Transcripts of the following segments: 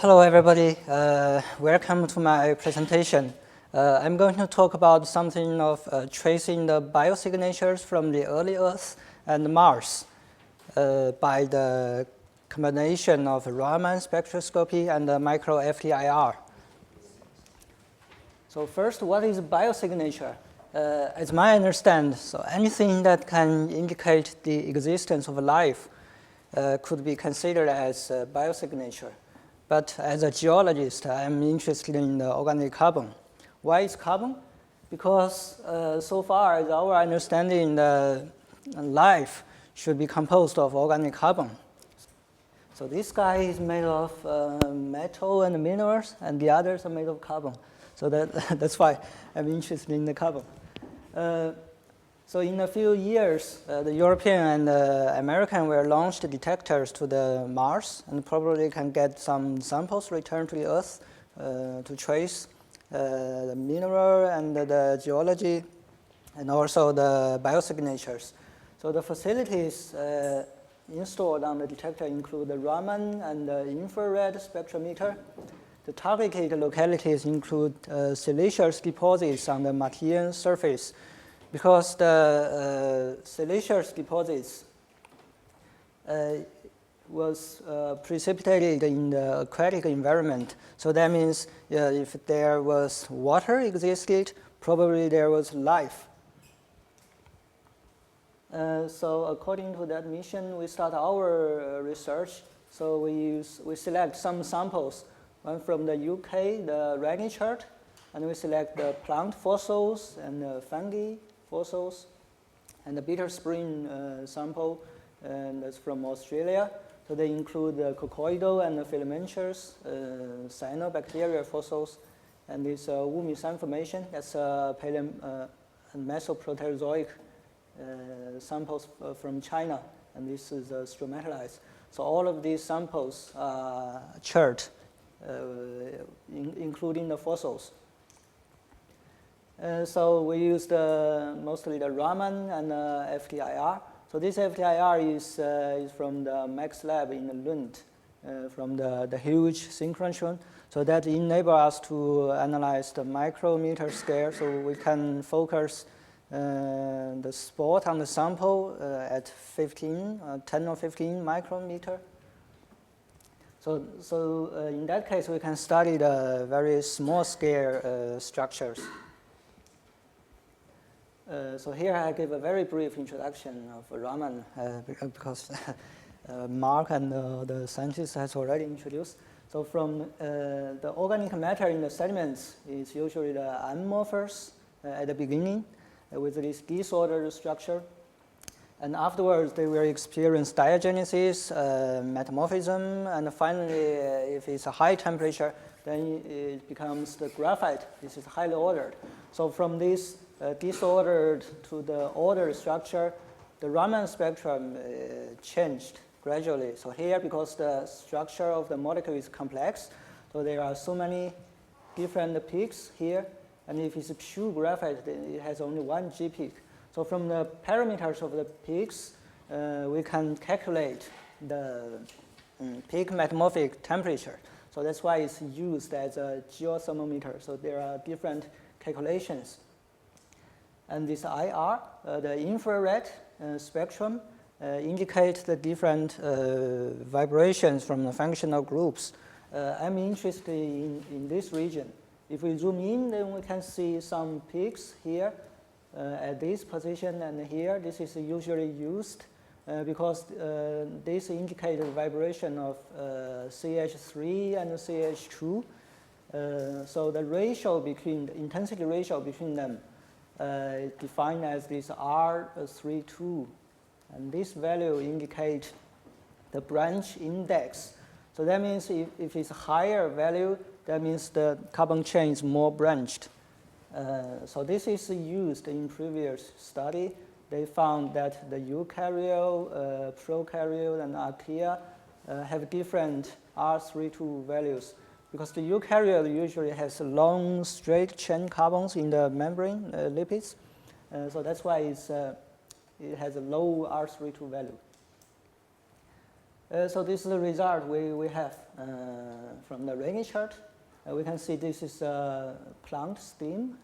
Hello, everybody. Welcome to my presentation. I'm going to talk about something of tracing the biosignatures from the early Earth and Mars by the combination of Raman Spectroscopy and micro-FTIR. So first, what is biosignature? As my understanding, so anything that can indicate the existence of life could be considered as biosignature. But as a geologist, I'm interested in the organic carbon. Why is carbon? Because so far as our understanding, life should be composed of organic carbon. So this guy is made of metal and minerals, and the others are made of carbon. So that's why I'm interested in the carbon. So in a few years, the European and American will launch the detectors to the Mars and probably can get some samples returned to the Earth to trace the mineral and the geology and also the biosignatures. So the facilities installed on the detector include the Raman and the infrared spectrometer. The targeted localities include siliceous deposits on the Martian surface, because the siliceous deposits was precipitated in the aquatic environment. So that means if there was water existed, probably there was life. So according to that mission, we start our research. So we select some samples, one from the UK, the Rhynie Chert, and we select the plant fossils and the fungi fossils, and the bitter spring sample, and that's from Australia. So they include the coccoidal and the filamentous cyanobacteria fossils, and this Wumisan formation, that's Mesoproterozoic samples from China, and this is stromatolite. So all of these samples are Chert, including the fossils. So we used mostly the Raman and FTIR. So this FTIR is from the Max Lab in Lund, from the huge synchrotron. So that enables us to analyze the micrometer scale, so we can focus the spot on the sample at 10 or 15 micrometer. So in that case, we can study the very small scale structures. So here I give a very brief introduction of Raman because Mark and the scientists has already introduced. So from the organic matter in the sediments is usually the amorphous at the beginning with this disordered structure. And afterwards, they will experience diagenesis, metamorphism, and finally, if it's a high temperature, then it becomes the graphite. This is highly ordered. So from this disordered to the ordered structure, the Raman spectrum changed gradually. So here, because the structure of the molecule is complex, so there are so many different peaks here. And if it's a pure graphite, then it has only one G peak. So from the parameters of the peaks, we can calculate the peak metamorphic temperature. So that's why it's used as a geothermometer. So there are different calculations. And this IR, the infrared spectrum, indicates the different vibrations from the functional groups. I'm interested in this region. If we zoom in, then we can see some peaks here at this position and here. This is usually used because this indicates the vibration of CH3 and CH2. So the ratio between, the intensity ratio between them is defined as this R32. And this value indicates the branch index. So that means if it's a higher value, that means the carbon chain is more branched. So this is used in previous study. They found that the eukaryote, prokaryote, and archaea have different R32 values, because the eukaryote usually has long straight chain carbons in the membrane lipids. So that's why it has a low R32 value. So this is the result we have from the Rhynie chart. We can see this is a plant stem.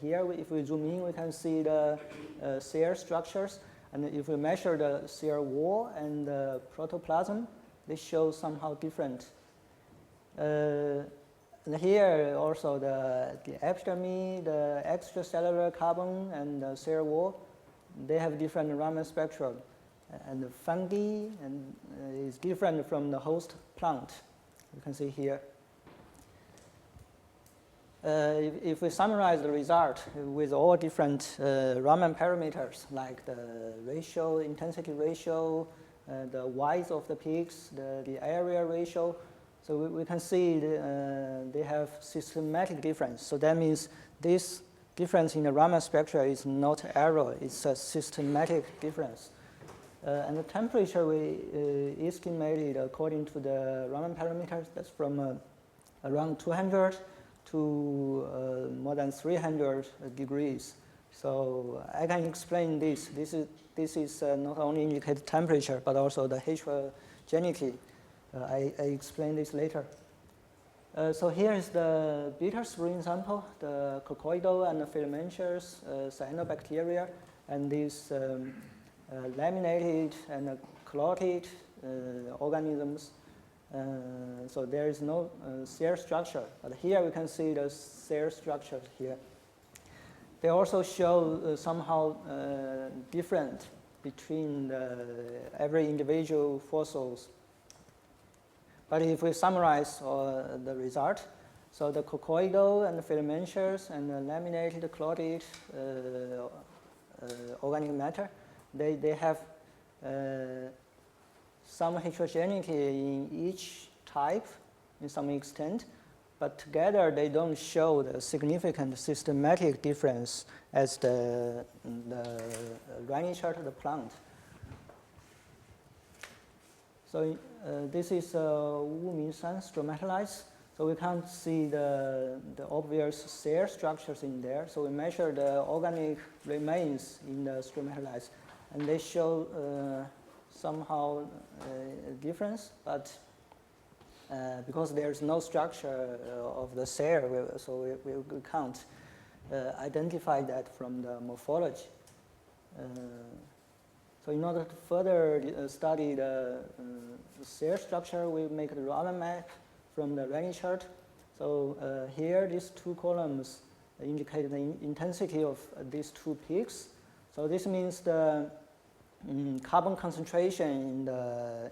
Here, if we zoom in, we can see the cell structures. And if we measure the cell wall and the protoplasm, they show somehow different. And here also the epidermis, the extracellular carbon, and the cell wall, they have different Raman spectrum. And the fungi is different from the host plant. You can see here. If we summarize the result with all different Raman parameters, like the ratio, intensity ratio, the width of the peaks, the area ratio, so we can see they have systematic difference. So that means this difference in the Raman spectra is not error, it's a systematic difference. And the temperature we estimated according to the Raman parameters, that's from around 200 to more than 300 degrees. So I can explain this. This is not only indicate temperature, but also the heterogeneity. I explain this later. So here is the bitter spring sample, the coccoidal and the filamentous cyanobacteria, and these laminated and clotted organisms. So there is no cell structure, but here we can see the cell structure here. They also show somehow different between every individual fossils. But if we summarize the result, so the coccoidal and the filamentous and the laminated clotted organic matter, they have some heterogeneity in each type in some extent, but together they don't show the significant systematic difference as the Rhynie chart of the plant. So this is Wu-Min-San stromatolites. So we can't see the obvious cell structures in there. So we measure the organic remains in the stromatolites, and they show somehow a difference, but because there's no structure of the cell, so we can't identify that from the morphology. So in order to further study the cell structure, we make the Raman map from the Rhynie chart. So here, these two columns indicate the intensity of these two peaks. So this means the carbon concentration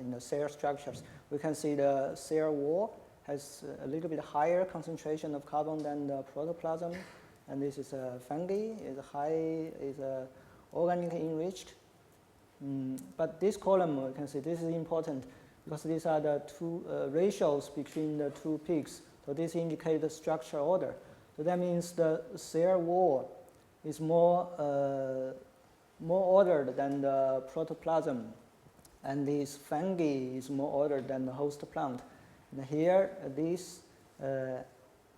in the cell structures. We can see the cell wall has a little bit higher concentration of carbon than the protoplasm, and this is fungi, is organic enriched. But this column, you can see this is important because these are the two ratios between the two peaks. So this indicates the structure order. So that means the cell wall is more ordered than the protoplasm, and this fungi is more ordered than the host plant. And here, this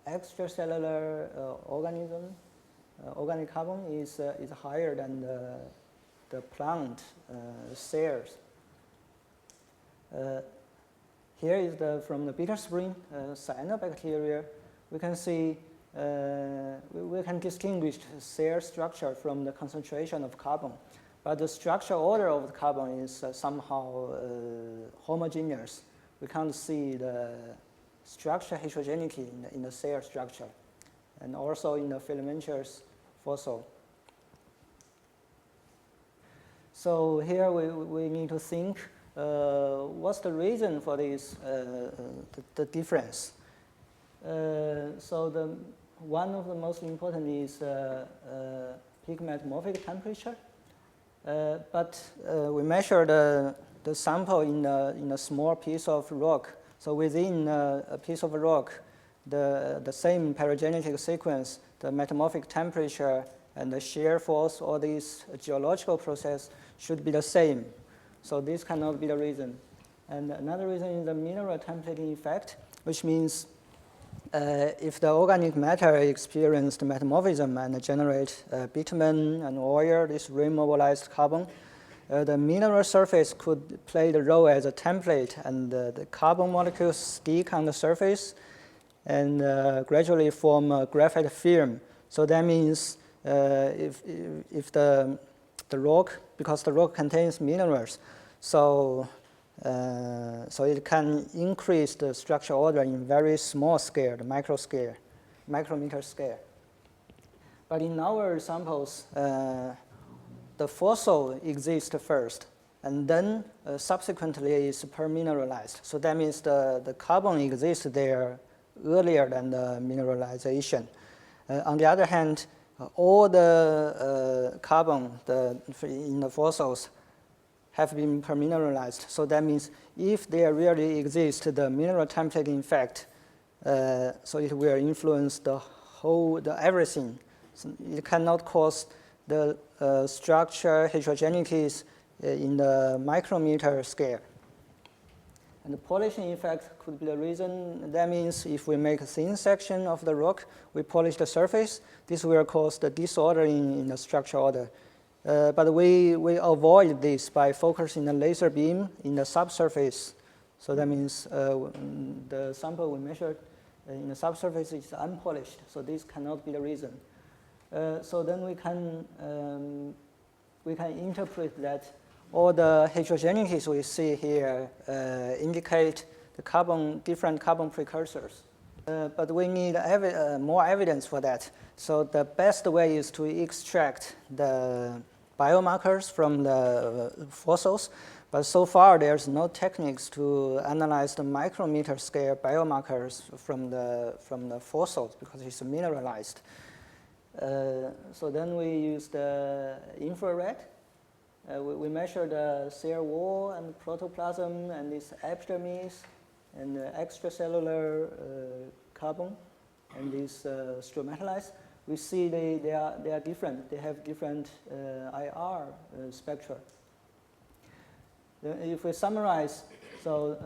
extracellular organism, organic carbon is higher than the plant cells. Here is from the bitter spring cyanobacteria. We can see we can distinguish cell structure from the concentration of carbon, but the structure order of the carbon is somehow homogeneous. We can't see the structure heterogeneity in the cell structure, and also in the filamentous fossil. So here we need to think what's the reason for this the difference. So one of the most important is peak metamorphic temperature. But we measure the sample in a small piece of rock. So within a piece of rock, the same paragenetic sequence, the metamorphic temperature and the shear force, all these geological process should be the same. So this cannot be the reason. And another reason is the mineral templating effect, which means if the organic matter experienced metamorphism and generate bitumen and oil, this remobilized carbon, the mineral surface could play the role as a template, and the carbon molecules stick on the surface and gradually form a graphite film. So that means if the rock, because the rock contains minerals, so it can increase the structure order in very small scale, the micrometer scale. But in our samples, the fossil exists first, and then subsequently is permineralized. So that means the carbon exists there earlier than the mineralization. On the other hand, all the carbon in the fossils have been permineralized. So that means if there really exists the mineral template effect, so it will influence the everything. So it cannot cause the structure heterogeneities in the micrometer scale. And the polishing effect could be the reason. That means if we make a thin section of the rock, we polish the surface, this will cause the disordering in the structure order. But we avoid this by focusing the laser beam in the subsurface. So that means the sample we measured in the subsurface is unpolished. So this cannot be the reason. So then we can interpret that all the heterogeneities we see here indicate the different carbon precursors. But we need more evidence for that. So the best way is to extract the biomarkers from the fossils. But so far, there's no techniques to analyze the micrometer scale biomarkers from the fossils because it's mineralized. So then we use the infrared. We measure the cell wall and protoplasm and this epidermis and the extracellular carbon and these stromatolites. We see they are different. They have different IR spectra. If we summarize, so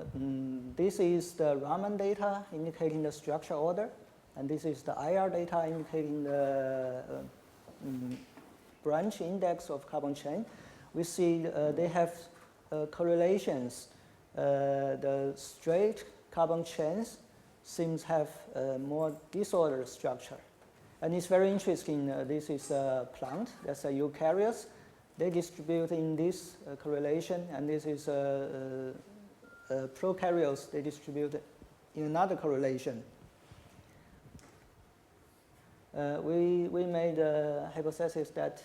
this is the Raman data indicating the structure order, and this is the IR data indicating the branch index of carbon chain. We see they have correlations. The straight carbon chains seems to have more disordered structure. And it's very interesting. This is a plant. That's a eukaryotes. They distribute in this correlation, and this is prokaryotes. They distribute in another correlation. We made a hypothesis that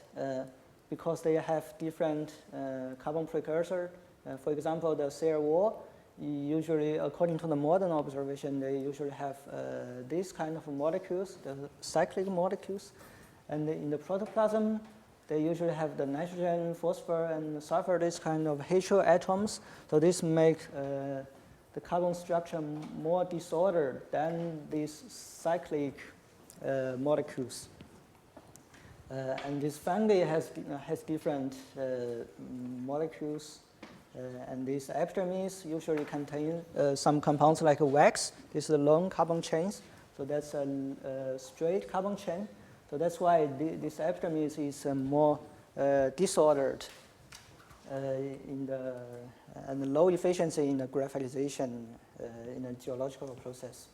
because they have different carbon precursor, for example, the cell wall, usually, according to the modern observation, they usually have these kind of molecules, the cyclic molecules. And in the protoplasm, they usually have the nitrogen, phosphor, and sulfur, this kind of heteroatoms. So this makes the carbon structure more disordered than these cyclic molecules. And this fungi has different molecules. And these epidermis usually contain some compounds like wax. This is a long carbon chains. So that's a straight carbon chain. So that's why this epidermis is more disordered and low efficiency in the graphitization in a geological process.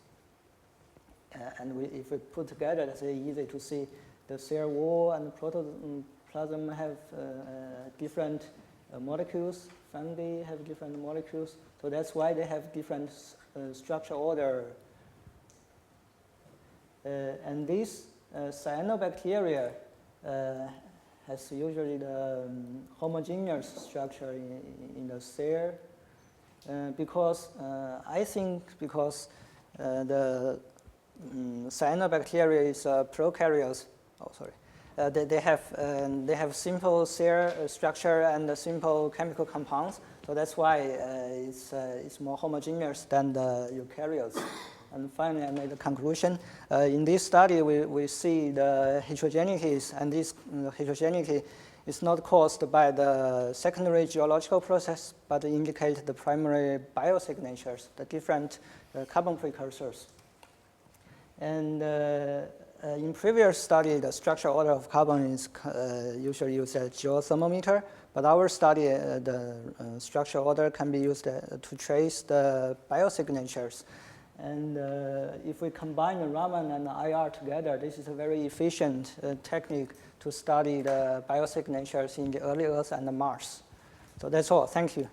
And if we put together, it's easy to see the cell wall and protoplasm have different molecules. Fungi have different molecules. So that's why they have different structure order. And this cyanobacteria has usually the homogeneous structure in the cell because I think because the cyanobacteria is prokaryotes. Oh, sorry. They have simple cell structure and simple chemical compounds. So that's why it's more homogeneous than the eukaryotes. And finally, I made a conclusion. In this study, we see the heterogeneities, and this heterogeneity is not caused by the secondary geological process, but indicate the primary biosignatures, the different carbon precursors. And in previous study, the structural order of carbon is usually used as geothermometer, but our study, the structural order can be used to trace the biosignatures. And if we combine the Raman and the IR together, this is a very efficient technique to study the biosignatures in the early Earth and the Mars. So that's all. Thank you.